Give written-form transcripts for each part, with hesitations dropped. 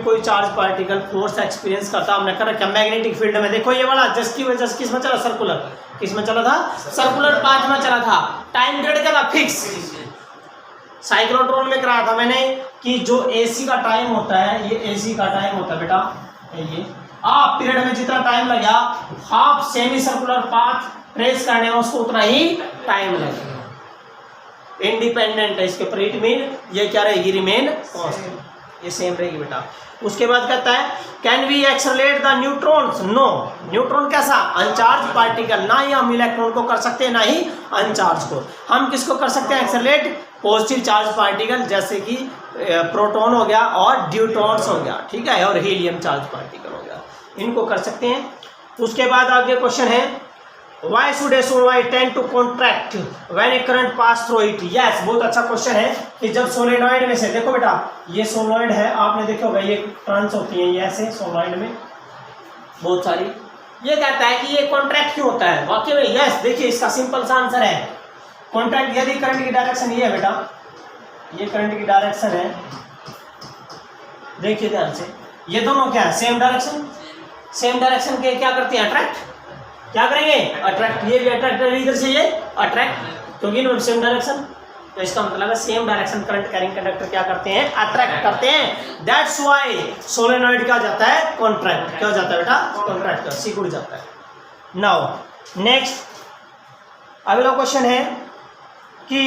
में कोई charge particle force experience करता, हमने कर रखा मैग्नेटिक फील्ड में। देखो ये वाला जस्ट की वजह से किस में चला, सर्कुलर, किस में चला था, सर्कुलर पाथ में चला था। टाइम पीरियड क्या था, फिक्स। साइक्लोट्रॉन में कराया था मैंने कि जो एसी का टाइम होता है, ये एसी का टाइम होता है बेटा, ये हाफ पीरियड में जितना टाइम लगा, half semi circular path trace करने में उसको उतना ही टाइम लगेगा। इंडिपेंडेंट है इसके ऊपर, इट मीन ये क्या रहेगी, रिमेन कांस्टेंट, ये सेम रहेगी बेटा। उसके बाद कहता है can we accelerate the neutrons, no. Neutron कैसा, अनचार्ज पार्टिकल, ना ही हम इलेक्ट्रॉन को कर सकते हैं ना ही अनचार्ज को। हम किसको कर सकते हैं एक्सेलरेट, पॉजिटिव चार्ज पार्टिकल जैसे कि प्रोटॉन हो गया और ड्यूट्रॉन्स हो गया, ठीक है, और हीलियम चार्ज पार्टिकल हो गया, इनको कर सकते हैं। उसके बाद आगे क्वेश्चन है Why should a solenoid tend to contract when a current pass through it? Yes, बहुत अच्छा क्वेश्चन है कि जब सोलेनॉइड में से, देखो बेटा ये सोलेनॉइड है, आपने देखा होगा ये टर्न्स होती हैं ये ऐसे सोलेनॉइड में बहुत सारी। ये कहता है कि ये कॉन्ट्रैक्ट क्यों होता है, वाकई में यस। देखिए इसका सिंपल सा आंसर है कॉन्ट्रैक्ट, यदि करंट की डायरेक्शन ये है बेटा, ये करंट की डायरेक्शन है, देखिए ध्यान से, ये दोनों क्या है, सेम डायरेक्शन, सेम डायरेक्शन के क्या करते हैं, अट्रैक्ट, क्या करेंगे, अट्रैक्ट। ये भी अट्रैक्ट करेंगे इधर से, ये अट्रैक्ट, क्योंकि इन्होंने सेम डायरेक्शन, तो इसका मतलब है same direction current carrying conductor क्या करते हैं, अट्रैक्ट करते हैं। दैट्स व्हाई सोलेनॉइड क्या जाता है, कॉन्ट्रैक्ट, क्या जाता है बेटा, कॉन्ट्रैक्ट, सिकुड़ जाता है। नाउ नेक्स्ट अगला क्वेश्चन है कि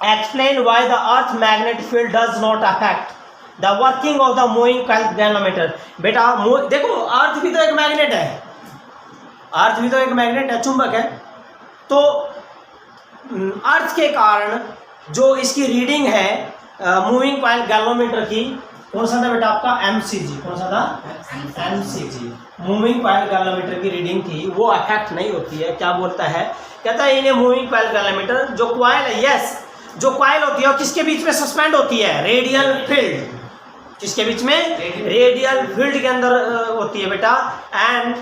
explain why the earth magnetic field does not affect the working of the moving galvanometer. बेटा देखो अर्थ भी तो एक मैग्नेट है, अर्थ भी तो एक मैग्नेट है, चुंबक है, तो अर्थ के कारण जो इसकी रीडिंग है मूविंग कॉइल गैल्वेनोमीटर की, कौन सा था बेटा आपका, एमसीजी, कौन सा था, एमसीजी, मूविंग कॉइल गैल्वेनोमीटर की रीडिंग थी, वो अफेक्ट नहीं होती है। क्या बोलता है, कहता है इन्हें मूविंग कॉइल गैल्वेनोमीटर जो कॉइल है, यस, जो कॉइल होती है वो किसके बीच में सस्पेंड होती है, रेडियल फील्ड, किसके बीच में, रेडियल फील्ड के अंदर होती है बेटा। एंड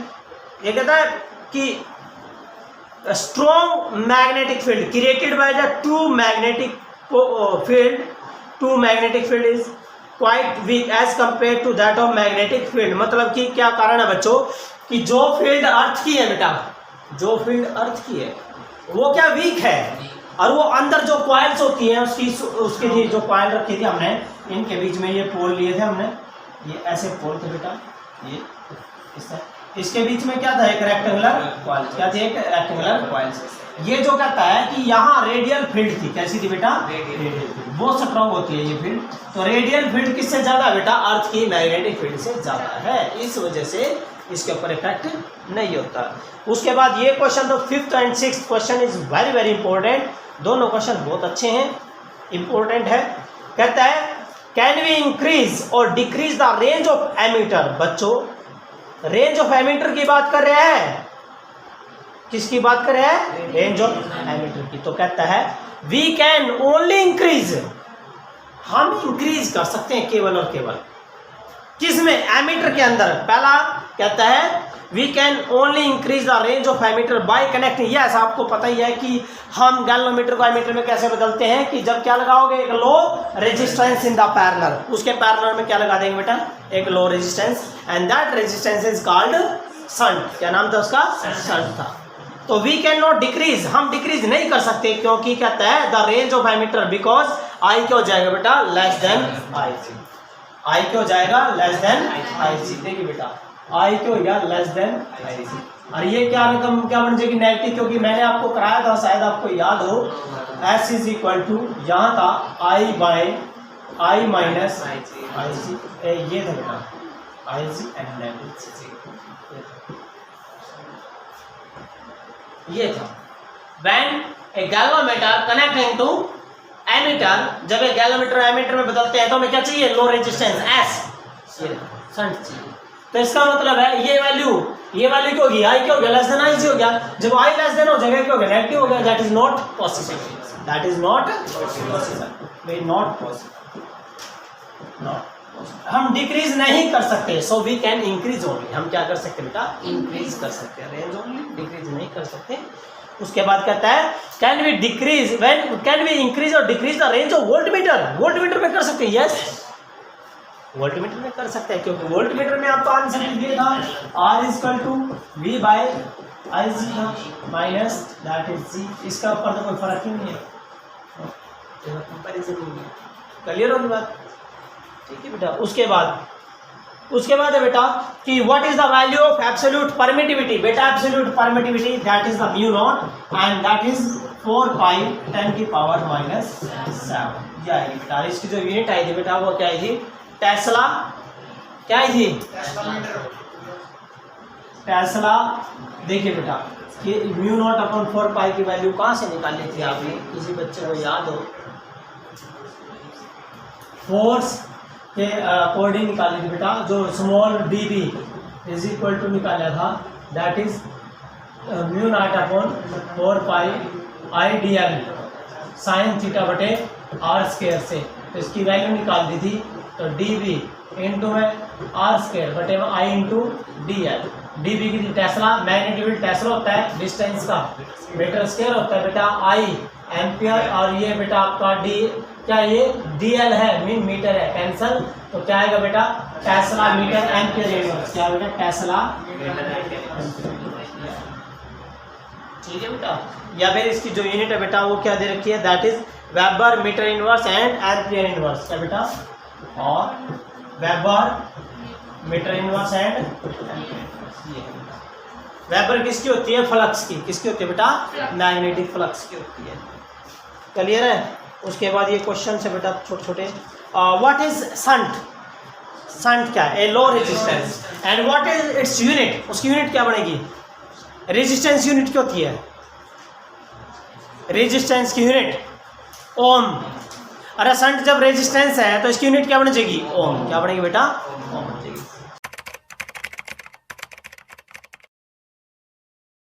ये कहता है कि strong magnetic field created by the two magnetic field is quite weak as compare to that of magnetic field. मतलब कि क्या कारण है बच्चों कि जो फील्ड अर्थ की है बेटा, जो फील्ड अर्थ की है वो क्या वीक है, और वो अंदर जो कॉइल्स होती हैं उसके लिए जो कॉइल रखी थी हमने, इनके बीच में ये पोल लिए थे हमने, ये ऐसे पोल थे बेटा, ये इसके बीच में क्या था, एक रेक्टेंगुलर कॉइल, क्या थी, एक रेक्टेंगुलर कॉइल। ये जो कहता है कि यहाँ रेडियल फील्ड थी, कैसी थी बेटा, रेडियल फील्ड, वो स्ट्रॉन्ग होती है ये फील्ड। तो रेडियल फील्ड किससे ज्यादा बेटा, अर्थ की मैग्नेटिक फील्ड से ज्यादा है, इस वजह से इसके ऊपर इफेक्ट नहीं होता। उसके बाद ये क्वेश्चन, तो 5th and 6th question is very very important, दोनों क्वेश्चन बहुत अच्छे हैं, इंपॉर्टेंट है। कहता है कैन वी इंक्रीज और decrease the range of ammeter. बच्चों रेंज ऑफ एमीटर की बात कर रहे हैं, किसकी बात कर रहे हैं, रेंज ऑफ एमीटर की। तो कहता है वी कैन ओनली इंक्रीज, हम इंक्रीज कर सकते हैं केवल और केवल किसमें, एमीटर के अंदर। पहला कहता है we can only increase the range of ammeter by connecting. Yes, आपको पता ही है कि हम गैल्वेनोमीटर को एमीटर में कैसे बदलते हैं कि जब क्या लगाओगे, एक low resistance in the parallel, उसके पैरेलल में क्या लगा देंगे बेटा, एक low resistance, and that resistance is called shunt. क्या नाम था उसका, शंट था। तो वी कैन नॉट डिक्रीज, हम डिक्रीज नहीं कर सकते, क्योंकि कहता है the range of ammeter, because I क्या हो जाएगा बेटा, लेस देन आई सी, आई क्या हो जाएगा, लेस देन आई सी। देखिए बेटा आई क्यों हो गया, लेस देन आई सी, और ये क्या रकम क्या बन जाएगी, नेगेटिव, क्योंकि मैंने आपको कराया था, शायद आपको याद हो, एस इज इक्वल टू यहाँ था आई बाय आई माइनस आई सी, ये था बेटा आई सी एंड नेगेटिव, ये था। When a galvanometer connecting to ammeter, जब एक गैल्वेनोमीटर एमीटर में बदलते हैं तो हमें क्या चाहिए, लो रेजिस्टेंस एस, शंट चाहिए। तो इसका मतलब है ये वैल्यू क्या होगी, आई क्या हो गया, लेस देन आई सी हो गया। जब आई लेस देन हो जाएगा क्या हो गया, नेगेटिव हो गया। That is not possible, that is not possible, not possible, हम डिक्रीज नहीं कर सकते। So we can increase only, हम क्या कर सकते हैं बेटा, इंक्रीज कर सकते हैं, रेंज ओनली, डिक्रीज नहीं कर सकते। उसके बाद कहता है can we decrease, when can we increase और decrease the range of voltmeter. Voltmeter में कर सकते हैं, यस, वोल्टमीटर में कर सकते हैं, क्योंकि वोल्टमीटर में आपको आंसर दिया था R equal to V by I G था माइनस दैट इज जी। इसका ऊपर तो कोई फर्क ही नहीं है, कंपेरिजन नहीं है। क्लियर होगी बात? ठीक है बेटा। उसके बाद है बेटा कि what is the value of absolute permittivity. बेटा absolute permittivity that is the mu naught and that is 4 pi 10 की पावर माइनस 7 ये आएगी बेटा। इसकी जो यूनिट आई थी बेटा वो क्या आई थी? टेस्ला। क्या आई थी? टेस्ला। देखिए बेटा कि म्यू नॉट अपॉन 4 पाई की वैल्यू कहाँ से निकाली थी आपने? किसी बच्चे को याद हो? फोर्स के अकॉर्डिंग निकाली थी बेटा, जो small D B is equal to निकाला था that is mu naught upon 4 pi I D L sine theta बटे आर स्क्वायर से। तो इसकी वैल्यू निकाल दी थी, तो डी बी इंटू में आर स्क्वायर बटे I into D L. D B की टेस्ला मैग्नेटिक टेस्ला होता है, डिस्टेंस का मीटर स्क्वायर होता है बेटा आई एम्पियर, और ये बेटा आपका डी क्या ये डी एल है मीन मीटर है, कैंसल। तो क्या आएगा बेटा? Tesla meter ampere inverse. क्या बेटा? टेस्ला। ठीक है बेटा। या फिर इसकी जो यूनिट है बेटा वो क्या दे रखी है? That is weber meter inverse and ampere inverse. क्या बेटा? और weber meter inverse and weber किसकी होती है? फ्लक्स की। किसकी होती है बेटा? मैग्नेटिक फ्लक्स की होती है। क्लियर है? उसके बाद ये क्वेश्चन है बेटा छोटे छोटे। What is shunt? संट क्या है? A low resistance. And what is its unit? उसकी यूनिट क्या बनेगी? रेजिस्टेंस यूनिट क्या होती है? रेजिस्टेंस की यूनिट ओम। अरे संट जब रेजिस्टेंस है तो इसकी यूनिट क्या बन जाएगी? ओम। क्या बनेगी बेटा? ओम बन जाएगी।